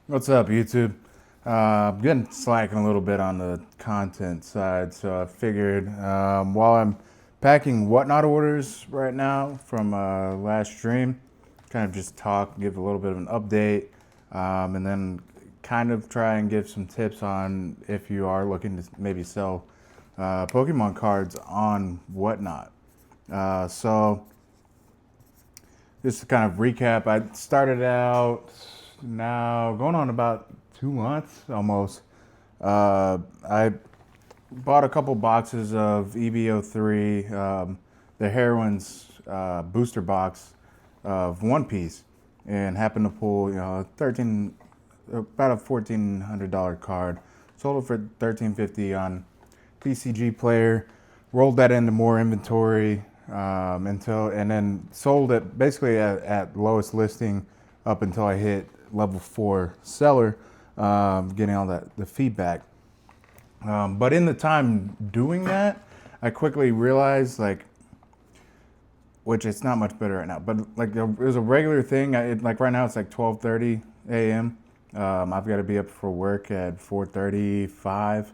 What's up, YouTube? I'm getting slacking a little bit on the content side, so I figured while I'm packing whatnot orders right now from last stream, kind of just talk, give a little bit of an update, and then kind of try and give some tips on if you are looking to maybe sell Pokemon cards on whatnot. So just to kind of recap, I started out now going on about 2 months almost. I bought a couple boxes of EBO3, the Heroines booster box of One Piece, and happened to pull about a $1,400 card. Sold it for $1,350 on TCG Player. Rolled that into more inventory and then sold it basically at lowest listing up until I hit level 4 seller, getting all the feedback. But in the time doing that, I quickly realized which it's not much better right now, but like it was a regular thing. Like right now it's like 12:30 a.m. I've got to be up for work at 4:35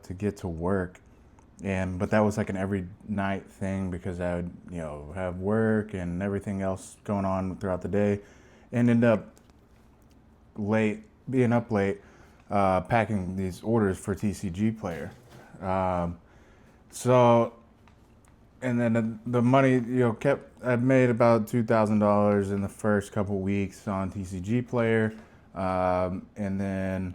to get to work, but that was like an every night thing because I would have work and everything else going on throughout the day, and end up being up late, packing these orders for TCG Player. Um, so, and then the money, I've made about $2,000 in the first couple weeks on TCG Player, and then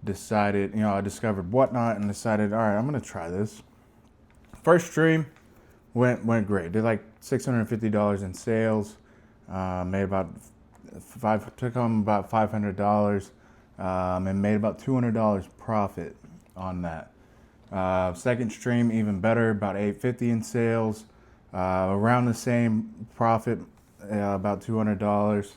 I discovered Whatnot and decided, all right, I'm gonna try this. First stream went great. Did like $650 in sales. Made about took home about $500, and made about $200 profit on that. Second stream even better, about $850 in sales, around the same profit, about $200.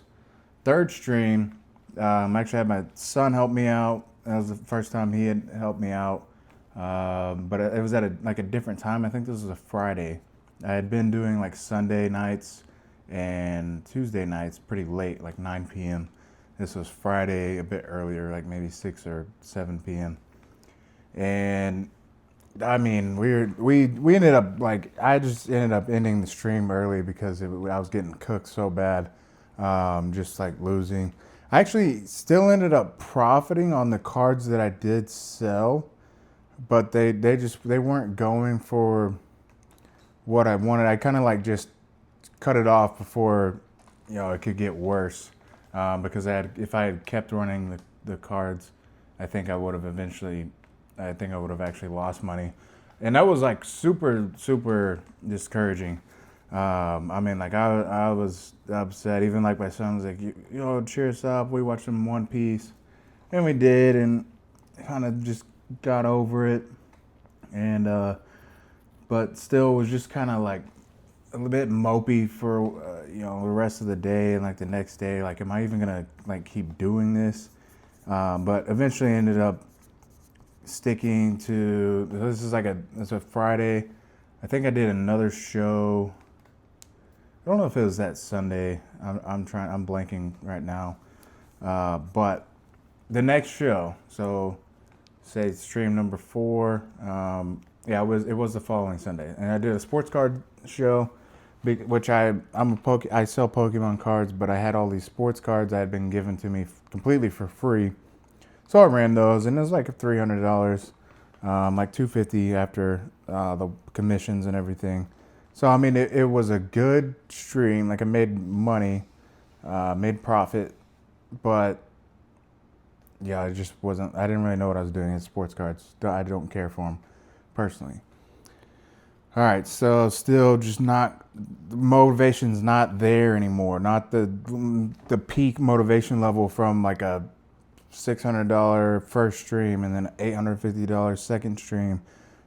Third stream, actually had my son help me out. That was the first time he had helped me out, but it was at a different time. I think this was a Friday. I had been doing like Sunday nights and Tuesday nights pretty late, like 9 p.m. This was Friday a bit earlier, like maybe 6 or 7 p.m. And I mean, we ended up I just ended up ending the stream early because I was getting cooked so bad, just like losing. I actually still ended up profiting on the cards that I did sell, but they weren't going for what I wanted. I kind of just cut it off before it could get worse, because if I had kept running the cards, I think I would have actually lost money, and that was like super discouraging. I mean, like I was upset. Even like my son was like, cheer us up. We watched some One Piece, and we did, and kind of just got over it, and but still was just kind of like a little bit mopey for the rest of the day and like the next day. Like, am I even gonna keep doing this? But eventually ended up sticking to this. It's a Friday. I think I did another show. I don't know if it was that Sunday. I'm blanking right now. But the next show, so say stream number 4. It was the following Sunday, and I did a sports card show, which I sell Pokemon cards, but I had all these sports cards that had been given to me completely for free. So I ran those, and it was like $300, like $250 after the commissions and everything. So I mean, it was a good stream. Like I made money, made profit, but yeah, I just wasn't. I didn't really know what I was doing in sports cards. I don't care for them personally. All right, so still just not, the motivation's not there anymore. Not the peak motivation level from like a $600 first stream and then $850 second stream,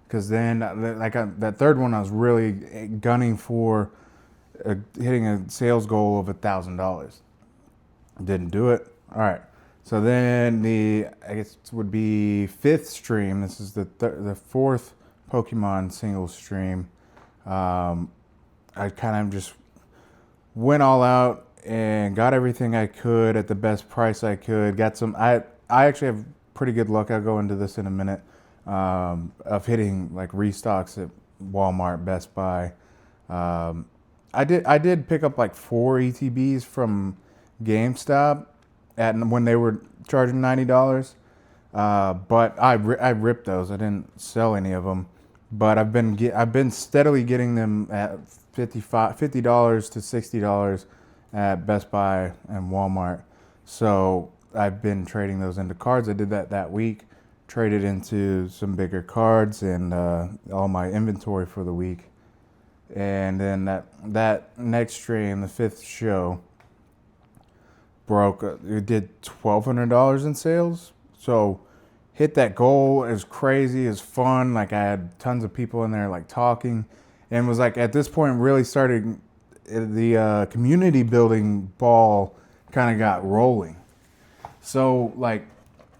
because then that third one I was really gunning for hitting a sales goal of $1,000. Didn't do it. All right, so then I guess it would be fifth stream. This is the fourth Pokemon single stream. I kind of just went all out and got everything I could at the best price I could. Got some. I actually have pretty good luck. I'll go into this in a minute. Of hitting like restocks at Walmart, Best Buy. Um, I did pick up like 4 ETBs from GameStop at when they were charging $90. But I ripped those. I didn't sell any of them. But I've been steadily getting them at $50 to $60 at Best Buy and Walmart. So I've been trading those into cards. I did that week. Traded into some bigger cards and all my inventory for the week. And then that next stream, the fifth show, broke. It did $1,200 in sales. So hit that goal. It was crazy. It was fun. Like I had tons of people in there like talking, and was like at this point really started the community building ball kind of got rolling. So like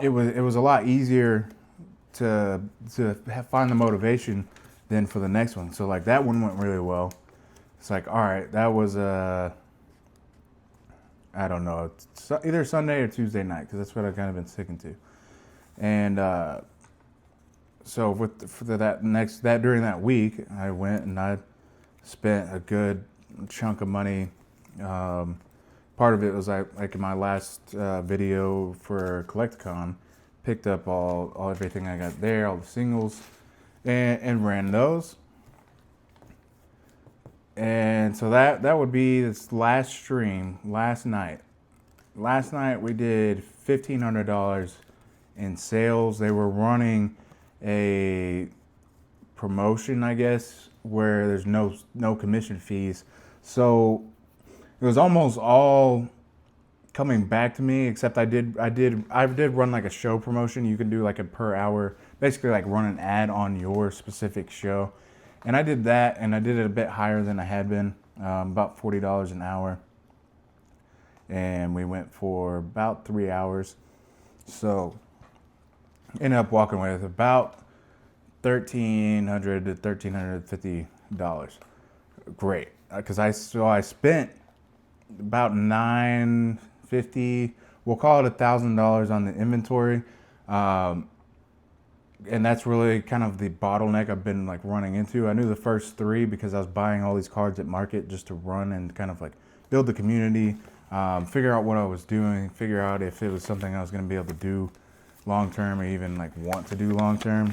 it was a lot easier to find the motivation than for the next one. So like that one went really well. It's like, all right, that was I don't know, either Sunday or Tuesday night, because that's what I've kind of been sticking to. And so during that week, I went and I spent a good chunk of money. Part of it was like in my last video for Collecticon, picked up all everything I got there, all the singles, and ran those. And so that would be this last stream, last night. Last night we did $1,500 in sales. They were running a promotion, I guess, where there's no commission fees. So it was almost all coming back to me, except I did run like a show promotion. You can do like a per hour, basically like run an ad on your specific show. And I did that, and I did it a bit higher than I had been, about $40 an hour. And we went for about 3 hours. So ended up walking away with about $1,300 to $1,350. Great, because I spent about $950. We'll call it $1,000 on the inventory. And that's really kind of the bottleneck I've been like running into. I knew the first 3 because I was buying all these cards at market just to run and kind of like build the community, figure out what I was doing, figure out if it was something I was going to be able to do long term or even like want to do long term.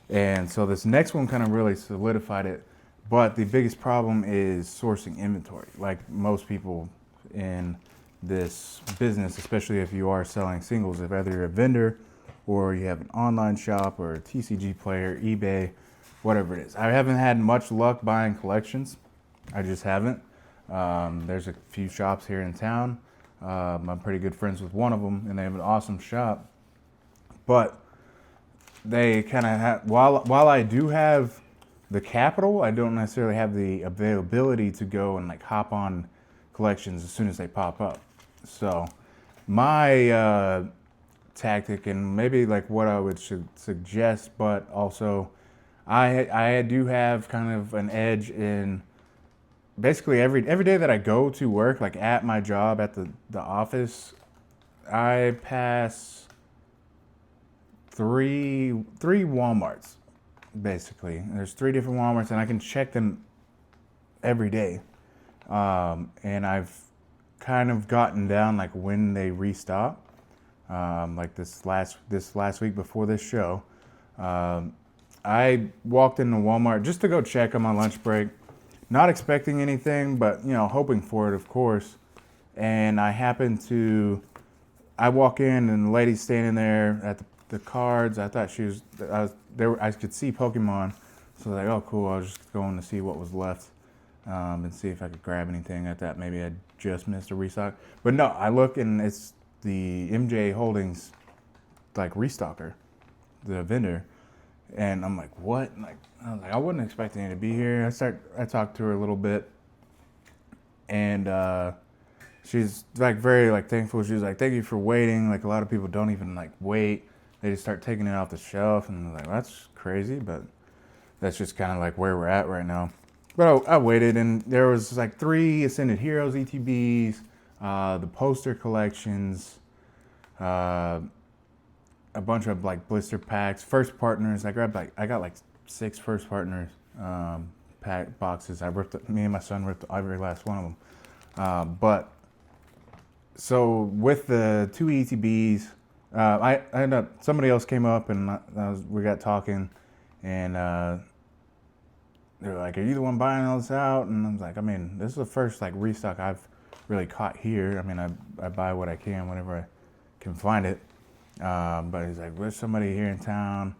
And so this next one kind of really solidified it. But the biggest problem is sourcing inventory. Like most people in this business, especially if you are selling singles, if either you're a vendor or you have an online shop or a TCG player, eBay, whatever it is. I haven't had much luck buying collections. I just haven't. There's a few shops here in town. I'm pretty good friends with one of them, and they have an awesome shop. But they kind of have, while I do have the capital, I don't necessarily have the availability to go and like hop on collections as soon as they pop up. So my tactic, and maybe like what I would suggest, but also I do have kind of an edge in basically every day that I go to work, like at my job at the office, I pass three Walmarts. Basically, there's 3 different Walmarts, and I can check them every day. And I've kind of gotten down like when they restock. Like this last week before this show, I walked into Walmart just to go check on my lunch break, not expecting anything, but hoping for it, of course. And I walk in, and the lady's standing there at the cards. I thought she was there. I could see Pokémon, so I was like, oh cool. I was just going to see what was left, and see if I could grab anything. I thought maybe I just missed a restock, but no. I look, and it's the MJ Holdings like restocker, the vendor, and I'm like, what? Like I was like, I wasn't expecting her to be here. I talked to her a little bit, and she's like very like thankful. She was like, thank you for waiting. Like a lot of people don't even like wait. They just start taking it off the shelf, and I'm like, that's crazy, but that's just kind of like where we're at right now. But I waited, and there was like 3 Ascended Heroes ETBs, the poster collections, uh, a bunch of like blister packs, first partners. I got like 6 first partners pack boxes. Me and my son ripped every last one of them. But so with the 2 ETBs, I ended up, somebody else came up and we got talking, and they were like, "Are you the one buying all this out?" And I was like, "I mean, this is the first like restock I've really caught here. I mean, I buy what I can whenever I can find it." But he's like, "There's somebody here in town,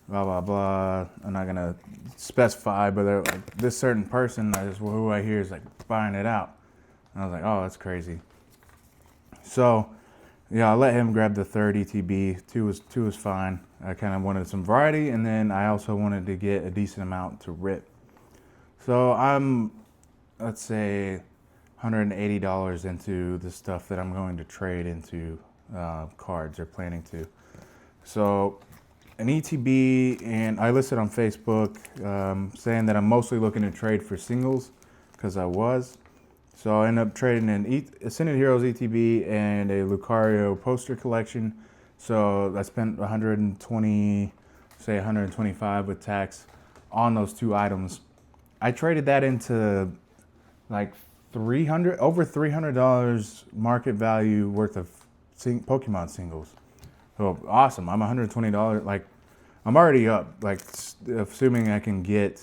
blah blah blah." I'm not gonna specify, but they're like, this certain person who I hear is like buying it out. And I was like, "Oh, that's crazy." So yeah, I let him grab the 3rd ETB. Two was fine. I kind of wanted some variety, and then I also wanted to get a decent amount to rip. So I'm, let's say, $180 into the stuff that I'm going to trade into cards, or planning to. So an ETB, and I listed on Facebook saying that I'm mostly looking to trade for singles, because I was. So I ended up trading an Ascended Heroes ETB and a Lucario poster collection. So I spent 120, say 125 with tax on those 2 items. I traded that into like over $300 market value worth of Pokemon singles. So awesome. I'm $120. Like, I'm already up. Like, assuming I can get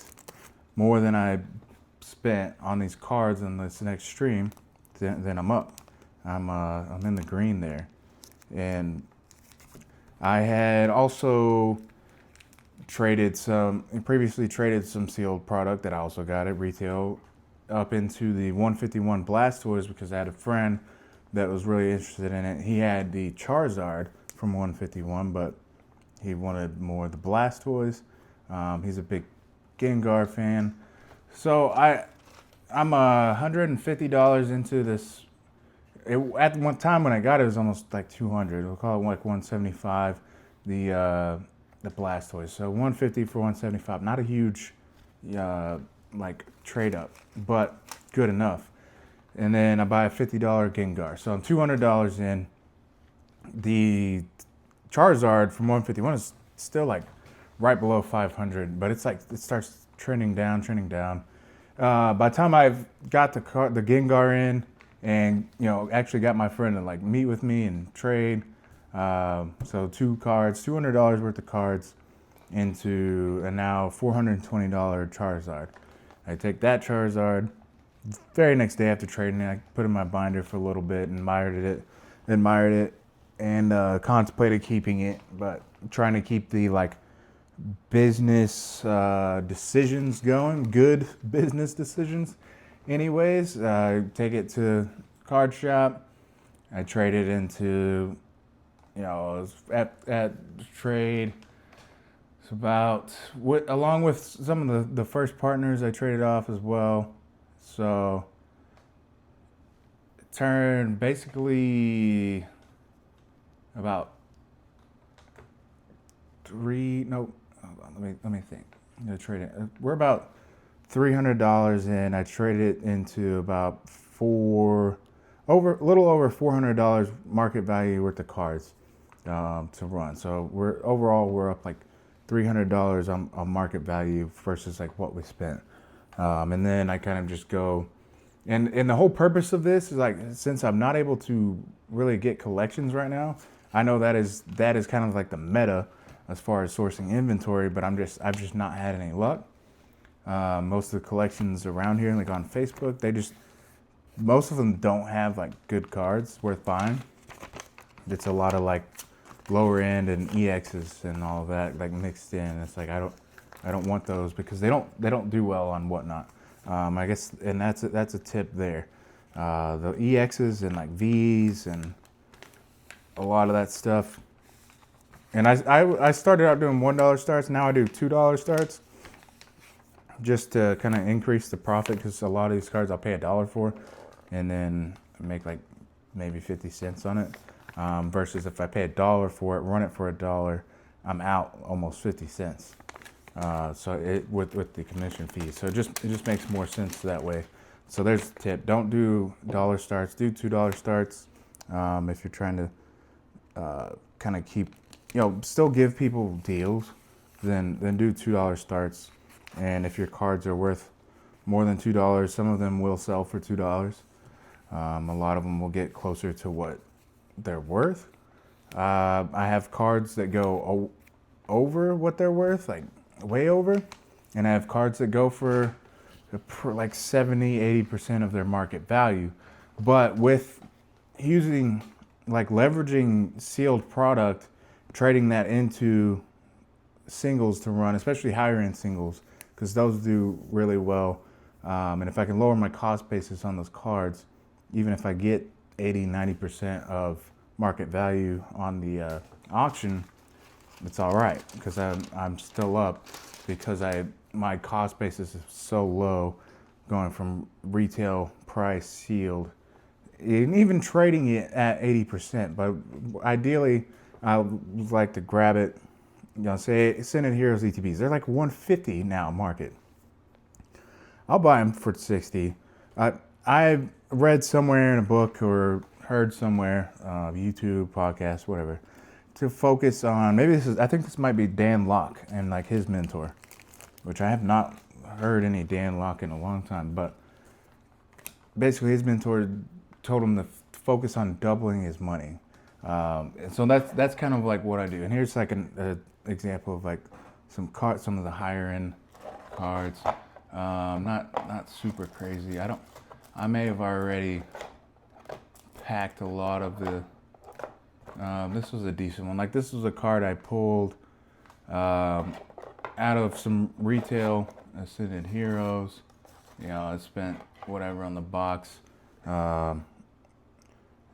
more than I spent on these cards in this next stream, then I'm up. I'm in the green there. And I had also previously traded some sealed product that I also got at retail up into the 151 Blastoise, because I had a friend that was really interested in it. He had the Charizard from 151, but he wanted more of the Blastoise. He's a big Gengar fan. So I'm $150 into this. At one time when I got it, it was almost like 200. We'll call it like 175. The Blastoise. So 150 for 175. Not a huge like trade up, but good enough. And then I buy a $50 Gengar. So I'm $200 in. The Charizard from 151 is still like right below 500, but it's like it starts trending down. By the time I've got the Gengar in, and actually got my friend to like meet with me and trade, so 2 cards, $200 worth of cards into a now $420 Charizard. I take that Charizard. Very next day after trading it, I put it in my binder for a little bit, admired it, and contemplated keeping it, but trying to keep the like business decisions going, good business decisions. Anyways, take it to card shop. I trade it into, at trade. It's about along with some of the first partners I traded off as well. So it turned basically about let me think. I'm gonna trade it. We're about $300 in. I traded it into about a little over $400 market value worth of cards to run. So we're up like $300 on market value versus like what we spent. And then I kind of just go, and the whole purpose of this is like, since I'm not able to really get collections right now, I know that is kind of like the meta as far as sourcing inventory, but I've just not had any luck. Most of the collections around here, like on Facebook, most of them don't have like good cards worth buying. It's a lot of like lower end and EXs and all of that like mixed in. It's like I don't want those because they don't do well on whatnot. I guess, and that's a tip there. The EXs and like Vs and a lot of that stuff. And I started out doing $1 starts. Now I do $2 starts, just to kind of increase the profit, because a lot of these cards I'll pay $1 for, and then make like maybe 50 cents on it. Versus if I pay $1 for it, run it for $1, I'm out almost 50 cents. So it with the commission fee. So it just makes more sense that way. So there's a tip. Don't do dollar starts. Do $2 starts. If you're trying to kind of keep, still give people deals, then do $2 starts. And if your cards are worth more than $2, some of them will sell for $2. A lot of them will get closer to what they're worth. I have cards that go over what they're worth, like way over. And I have cards that go for like 70, 80% of their market value. But with using, like leveraging sealed product, trading that into singles to run, especially higher end singles, because those do really well. And if I can lower my cost basis on those cards, even if I get 80, 90% of market value on the auction, it's all right, because I'm still up, because my cost basis is so low, going from retail price sealed, and even trading it at 80%. But ideally, I would like to grab it, say Senate Heroes ETBs. They're like 150 now market. I'll buy them for 60. I read somewhere in a book or heard somewhere, YouTube, podcast, whatever, to focus on, I think this might be Dan Locke and like his mentor, which I have not heard any Dan Locke in a long time, but basically his mentor told him to focus on doubling his money. And so that's kind of like what I do. And here's like an example of like some of the higher end cards. Not super crazy. I may have already packed a lot of the, this was a decent one. Like this was a card I pulled out of some retail Ascended Heroes. I spent whatever on the box. And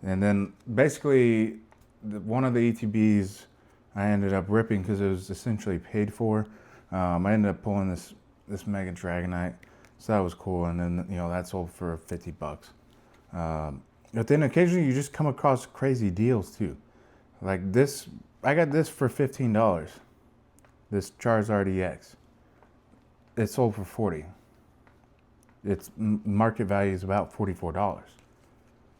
then basically one of the ETBs I ended up ripping because it was essentially paid for. I ended up pulling this Mega Dragonite, so that was cool. And then that sold for $50. But then occasionally you just come across crazy deals too. Like this, I got this for $15. This Charizard EX, it sold for $40. Its market value is about $44.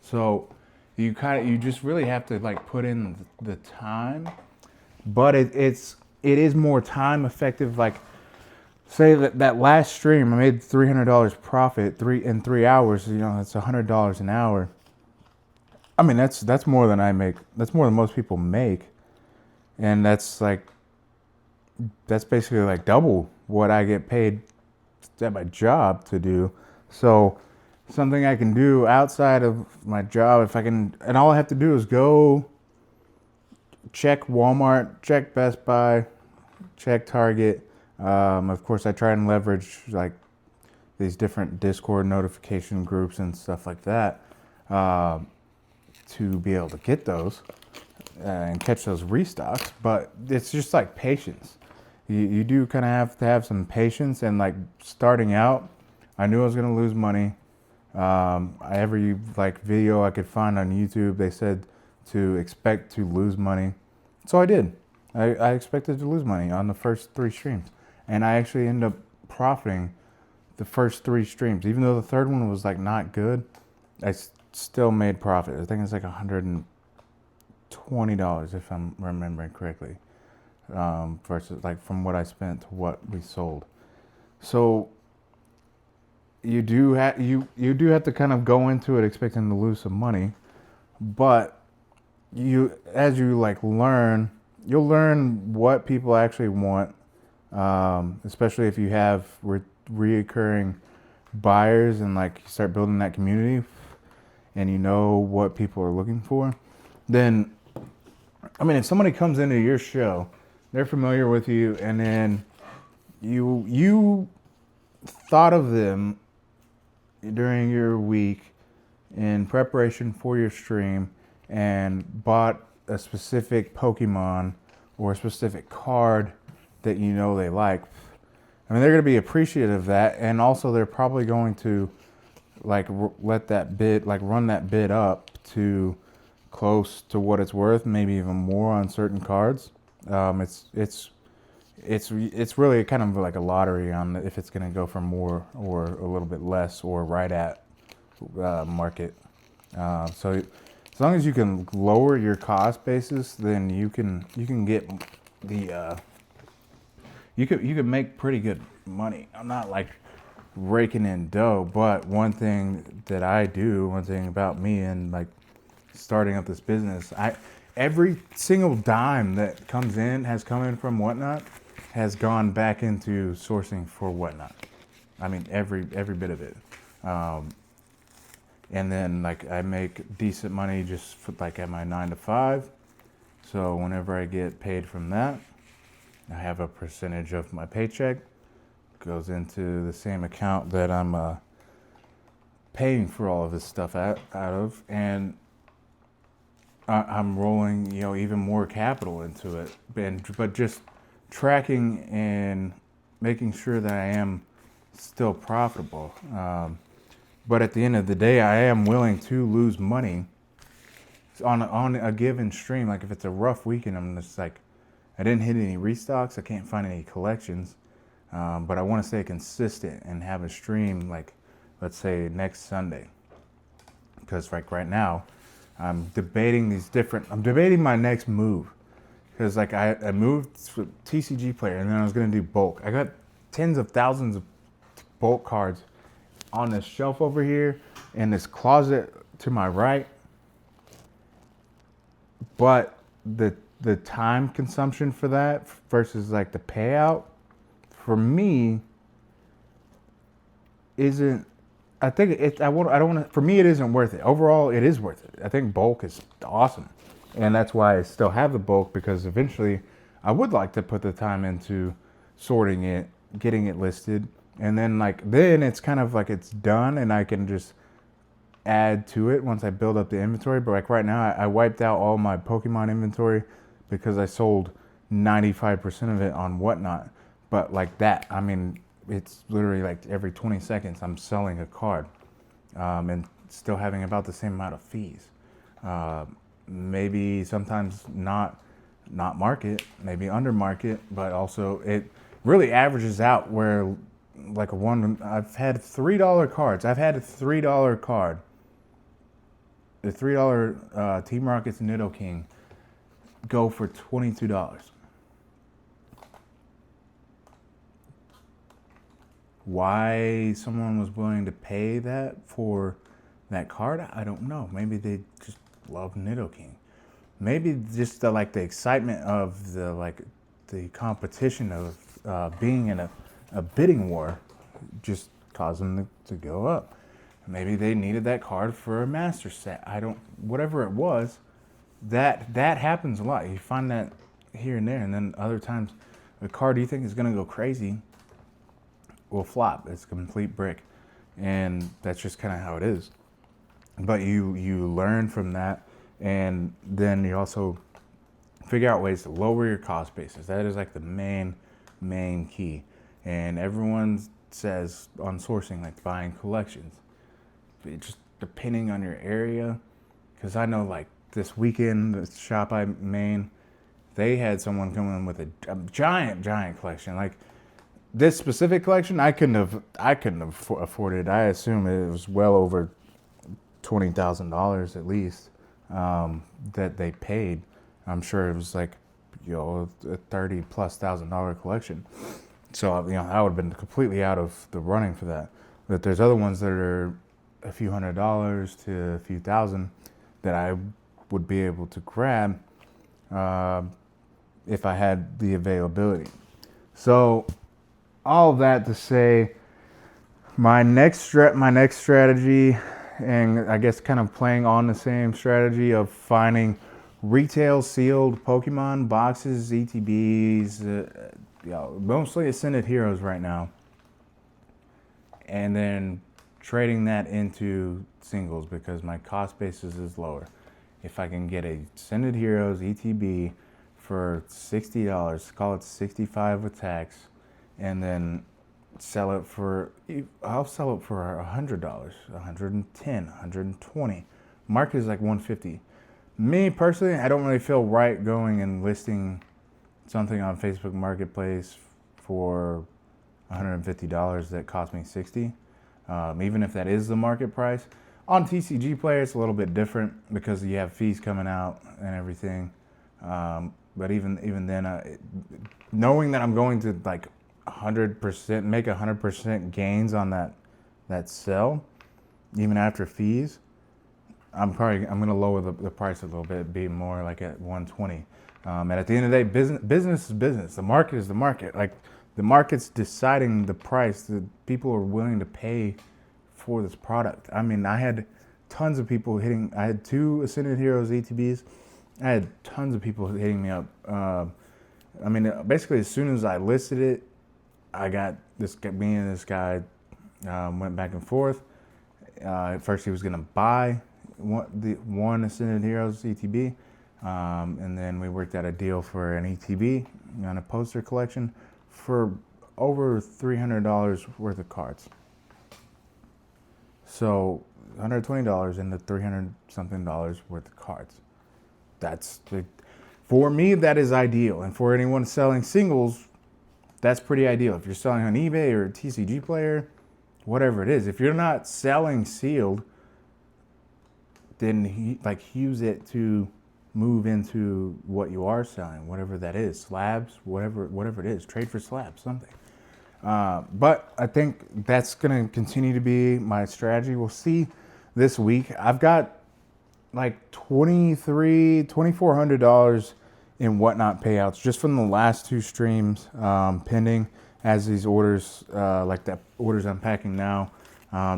So you just really have to like put in the time, but it is more time effective. Like say that last stream I made $300 profit in 3 hours. That's $100 an hour. I mean that's more than I make. That's more than most people make, and that's basically like double what I get paid at my job to do. So something I can do outside of my job, if I can, and all I have to do is go check Walmart, check Best Buy, check Target. Of course, I try and leverage like these different Discord notification groups and stuff like that to be able to get those and catch those restocks. But it's just like patience. You do kind of have to have some patience. And like starting out, I knew I was going to lose money. Every like video I could find on YouTube, they said to expect to lose money. So I did. I expected to lose money on the first 3 streams. And I actually ended up profiting the first 3 streams. Even though the third one was like not good, I still made profit. I think it's like $120 if I'm remembering correctly. Versus like from what I spent to what we sold. So you do have to kind of go into it expecting to lose some money, but as you like learn, you'll learn what people actually want, especially if you have reoccurring buyers and like you start building that community and you know what people are looking for. Then, I mean, if somebody comes into your show, they're familiar with you, and then you thought of them during your week in preparation for your stream and bought a specific Pokemon or a specific card that they like. I mean, they're going to be appreciative of that, and also they're probably going to like let that bid, like run that bid up to close to what it's worth, maybe even more on certain cards. It's it's really kind of like a lottery on if it's going to go for more or a little bit less or right at market. So as long as you can lower your cost basis, then you can get the you could make pretty good money. I'm not like raking in dough, but one thing about me and like starting up this business, every single dime that has come in from Whatnot has gone back into sourcing for Whatnot. I mean, every bit of it. And then like I make decent money just for, like at my 9 to 5. So whenever I get paid from that, I have a percentage of my paycheck goes into the same account that I'm paying for all of this stuff out of, and I'm rolling, even more capital into it, but just tracking and making sure that I am still profitable. But at the end of the day, I am willing to lose money on a given stream. Like if it's a rough weekend, I'm just like, I didn't hit any restocks, I can't find any collections, but I want to stay consistent and have a stream like, let's say next Sunday, because like right now, I'm debating my next move, because like I moved to TCG player and then I was gonna do bulk. I got tens of thousands of bulk cards on this shelf over here in this closet to my right, but the time consumption for that versus like the payout for me isn't. I think it. I don't want to. For me, it isn't worth it. Overall, it is worth it. I think bulk is awesome, and that's why I still have the bulk, because eventually, I would like to put the time into sorting it, getting it listed, and then it's kind of like it's done, and I can just add to it once I build up the inventory. But like right now, I wiped out all my Pokemon inventory because I sold 95% of it on Whatnot. But like that, I mean, it's literally like every 20 seconds I'm selling a card, and still having about the same amount of fees. Maybe sometimes not market, maybe under market, but also it really averages out where like I've had $3 cards. I've had a $3 card, the $3 Team Rocket's Nidoking, go for $22. Why someone was willing to pay that for that card, I don't know. Maybe they just love Nidoking. Maybe just the excitement of the competition of being in a bidding war just caused them to go up. Maybe they needed that card for a master set. Whatever it was, that happens a lot. You find that here and there, and then other times the card you think is gonna go crazy will flop. It's a complete brick, and that's just kind of how it is. But you learn from that, and then you also figure out ways to lower your cost basis. That is like the main key. And everyone says on sourcing, like buying collections, just depending on your area, because I know like this weekend, the shop I main, they had someone come in with a giant collection. Like this specific collection, I couldn't have afforded. I assume it was well over $20,000 at least that they paid. I'm sure it was like a $30,000+ collection. So I would have been completely out of the running for that. But there's other ones that are a few $100s to a few thousand that I would be able to grab if I had the availability. So all of that to say, my next strategy, and I guess kind of playing on the same strategy of finding retail sealed Pokemon boxes, ETBs, mostly Ascended Heroes right now, and then trading that into singles because my cost basis is lower. If I can get a Ascended Heroes ETB for $60, call it $65 with tax, and then I'll sell it for $100, $110, $120. Market is like $150. Me personally, I don't really feel right going and listing something on Facebook Marketplace for $150 that cost me $60. Even if that is the market price. On TCG Player, it's a little bit different because you have fees coming out and everything. But even then, knowing that I'm going to like 100%, make 100% gains on that sell, even after fees, I'm gonna lower the price a little bit, be more like at 120. And at the end of the day, business is business. The market is the market. Like the market's deciding the price that people are willing to pay for this product. I mean, I had tons of people hitting. I had 2 Ascended Heroes ETBs. I had tons of people hitting me up. I mean, basically, as soon as I listed it, I got me and this guy went back and forth. At first, he was gonna buy one Ascended Heroes ETB, and then we worked out a deal for an ETB on a poster collection for over $300 worth of cards. So $120 into $300 something worth of cards. That's for me, that is ideal. And for anyone selling singles, that's pretty ideal. If you're selling on eBay or TCG Player, whatever it is, if you're not selling sealed, then use it to move into what you are selling, whatever that is, slabs, whatever it is, trade for slabs, something. But I think that's going to continue to be my strategy. We'll see this week. I've got like $2,400 in whatnot payouts just from the last 2 streams, pending as these orders, like that orders I'm packing now.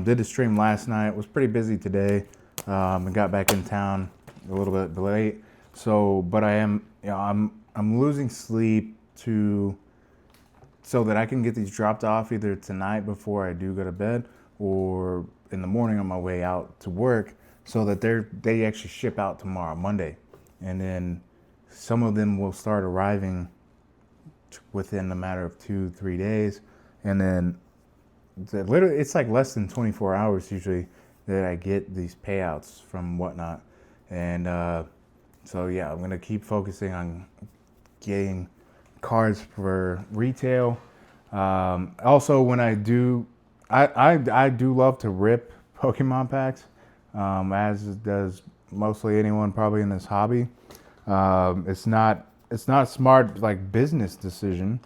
Did the stream last night. Was pretty busy today. And got back in town a little bit late. So, but I am, I'm losing sleep so that I can get these dropped off either tonight before I do go to bed or in the morning on my way out to work, so that they actually ship out tomorrow, Monday. And then some of them will start arriving within a matter of 2-3 days. And then literally it's like less than 24 hours usually that I get these payouts from whatnot. And so yeah, I'm gonna keep focusing on getting cards for retail. Also, when I do love to rip Pokemon packs, as does mostly anyone probably in this hobby. It's not a smart like business decision,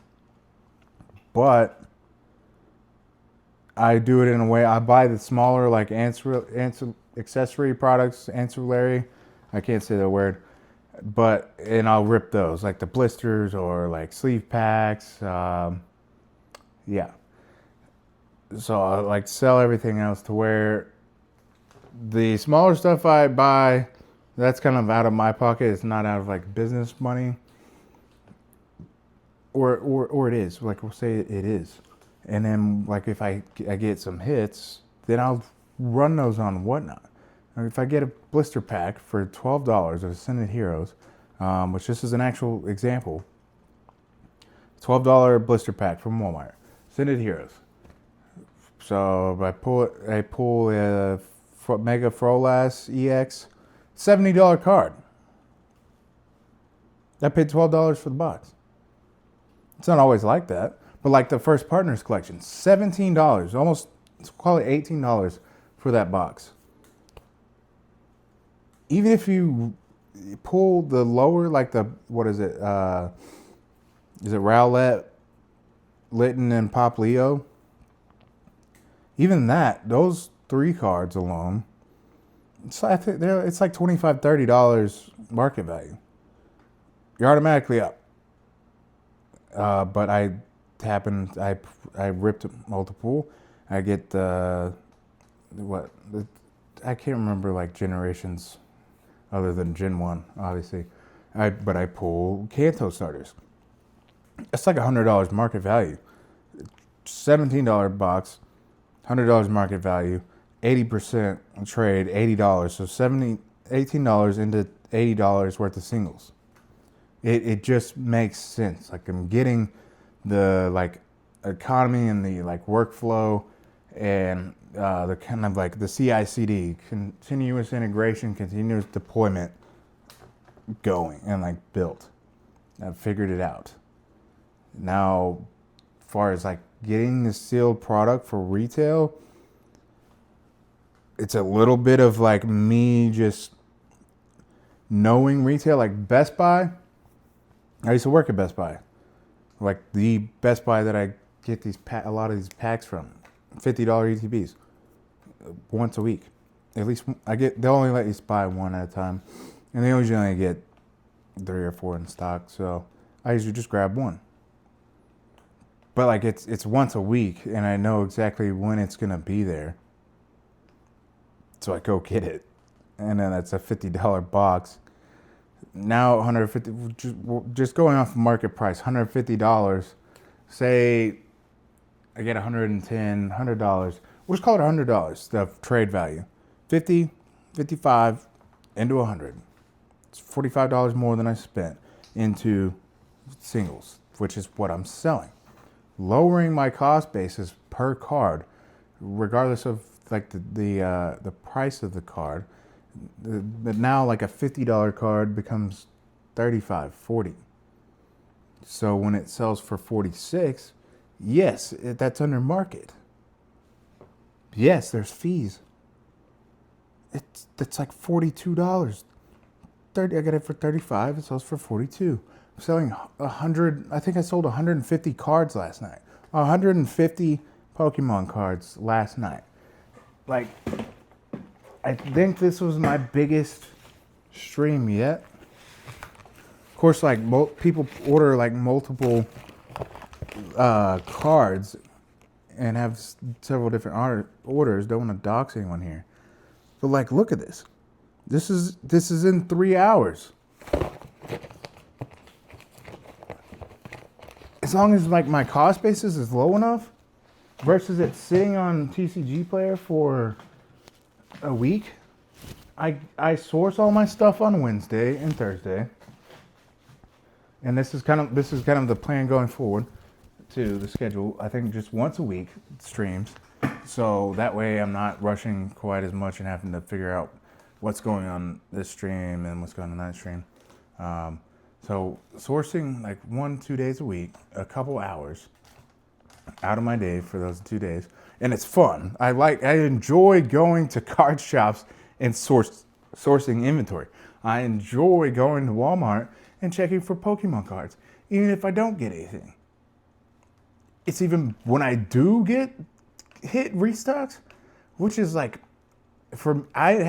but I do it in a way. I buy the smaller like accessory products, ancillary. I can't say the word, and I'll rip those like the blisters or like sleeve packs. Yeah. So I like sell everything else to where the smaller stuff I buy, that's kind of out of my pocket. It's not out of like business money, or it is. Like we'll say it is. And then like if I get some hits, then I'll run those on whatnot. If I get a blister pack for $12 of Ascended Heroes, which this is an actual example, $12 blister pack from Walmart, Ascended Heroes. So I pull a Mega Frolas EX, $70 card. I paid $12 for the box. It's not always like that. But like the First Partners collection, $17, almost, let's call it $18 for that box. Even if you pull the lower, like the, what is it? Is it Rowlett, Litton, and Pop Leo? Even that, those 3 cards alone, it's like $25, $30 market value. You're automatically up. But I ripped multiple. I get I can't remember like generations other than Gen 1, obviously. But I pull Kanto starters. It's like $100 market value. $17 box, $100 market value, 80% trade, $80. So $18 into $80 worth of singles. It just makes sense. Like I'm getting the like economy and the like workflow and the kind of like the CI/CD, continuous integration, continuous deployment going and like built. I've figured it out. Now, as far as like getting the sealed product for retail, it's a little bit of like me just knowing retail. Like Best Buy, I used to work at Best Buy. Like the Best Buy that I get a lot of these packs from, $50 ETBs once a week. At least they'll only let you buy one at a time, and they usually only get 3 or 4 in stock. So I usually just grab one. But like it's once a week, and I know exactly when it's gonna be there. So I go get it, and then that's a $50 box. Now $150, just going off market price, $150. Say I get $110, we'll just call it $100, the trade value. 50, 55 into 100. It's $45 more than I spent into singles, which is what I'm selling. Lowering my cost basis per card, regardless of like the price of the card. But now like a $50 card becomes 35, 40. So when it sells for 46, yes, that's under market. Yes, there's fees. That's like $42. I got it for 35. It sells for 42. I'm selling 100. I think I sold 150 cards last night. 150 Pokemon cards last night. Like, I think this was my biggest stream yet. Of course, like people order like multiple cards and have several different orders. Don't want to dox anyone here, but like, look at this. This is in 3 hours. As long as like my cost basis is low enough, versus it sitting on TCG Player for a week. I source all my stuff on Wednesday and Thursday, and this is kind of the plan going forward to the schedule. I think just once a week streams, so that way I'm not rushing quite as much and having to figure out what's going on this stream and what's going on that stream. So sourcing like 1-2 days a week, a couple hours out of my day for those 2 days, and it's fun. I enjoy going to card shops and sourcing inventory. I enjoy going to Walmart and checking for Pokemon cards, even if I don't get anything. It's even when I do hit restocks, which is like, I've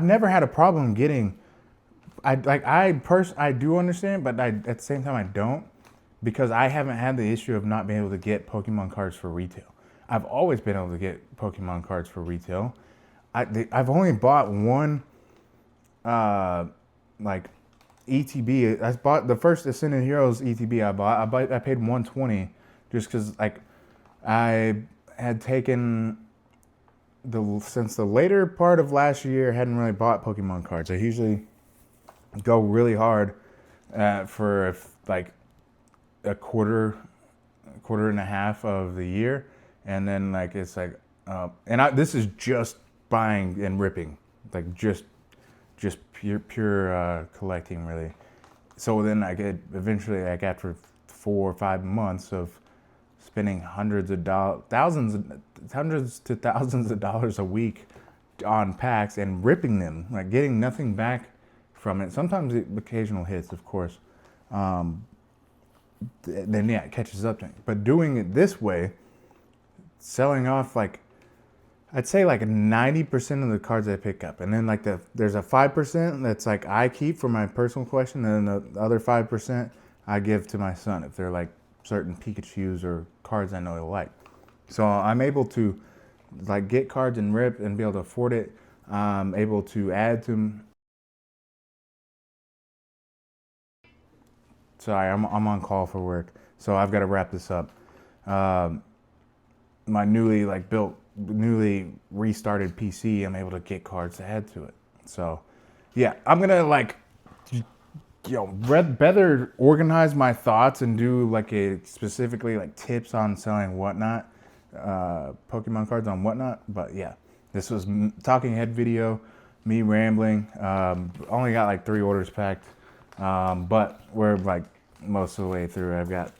never had a problem getting. I do understand, but at the same time I don't, because I haven't had the issue of not being able to get Pokemon cards for retail. I've always been able to get Pokemon cards for retail. I've only bought one, like ETB. I bought the first Ascended Heroes ETB I paid $120 just because like I had taken since the later part of last year, hadn't really bought Pokemon cards. I usually go really hard for like a quarter and a half of the year, and then like it's like this is just buying and ripping, like just pure collecting really. So then I get eventually, like after 4 or 5 months of spending hundreds to thousands of dollars a week on packs and ripping them, like getting nothing back from it. Sometimes the occasional hits, of course. Then yeah, it catches up to me. But doing it this way, selling off like, I'd say like 90% of the cards I pick up, and then like there's a 5% that's like I keep for my personal collection, and then the other 5% I give to my son if they're like certain Pikachus or cards I know he'll like. So I'm able to like get cards and rip and be able to afford it. I'm able to add to them. Sorry, I'm on call for work, so I've got to wrap this up. My newly restarted PC, I'm able to get cards to add to it. So, yeah, I'm gonna like, better organize my thoughts and do like specifically like tips on selling whatnot, Pokemon cards on whatnot. But yeah, this was talking head video, me rambling. Only got like 3 orders packed. But we're like most of the way through. I've got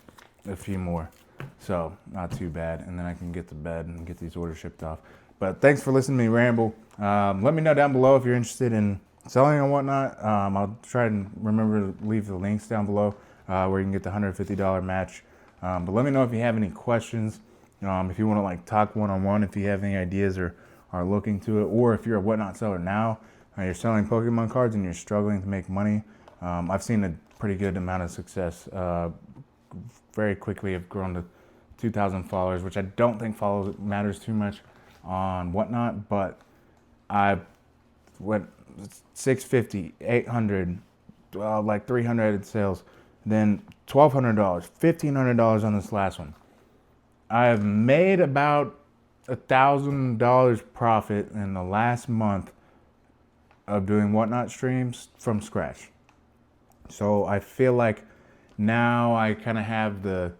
a few more, so not too bad. And then I can get to bed and get these orders shipped off. But thanks for listening to me ramble. Let me know down below if you're interested in selling and whatnot. I'll try and remember to leave the links down below where you can get the $150 match. But let me know if you have any questions. If you want to like talk one-on-one, if you have any ideas or are looking to it, or if you're a whatnot seller now, you're selling Pokemon cards and you're struggling to make money. I've seen a pretty good amount of success. Very quickly, I've grown to 2,000 followers, which I don't think follows matters too much on whatnot, but I went 650, 800, like 300 sales, then $1,200, $1,500 on this last one. I have made about $1,000 profit in the last month of doing whatnot streams from scratch. So I feel like now I kind of have the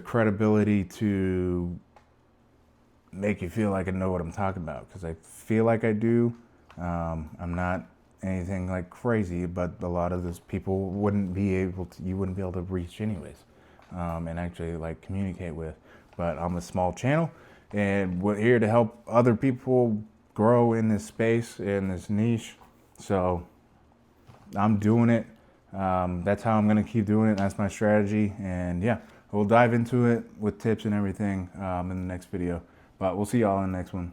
credibility to make you feel like I know what I'm talking about, because I feel like I do. I'm not anything like crazy, but a lot of those people you wouldn't be able to reach anyways, and actually like communicate with. But I'm a small channel, and we're here to help other people grow in this space, in this niche. So I'm doing it. That's how I'm gonna keep doing it. That's my strategy, and yeah, we'll dive into it with tips and everything in the next video. But we'll see y'all in the next one.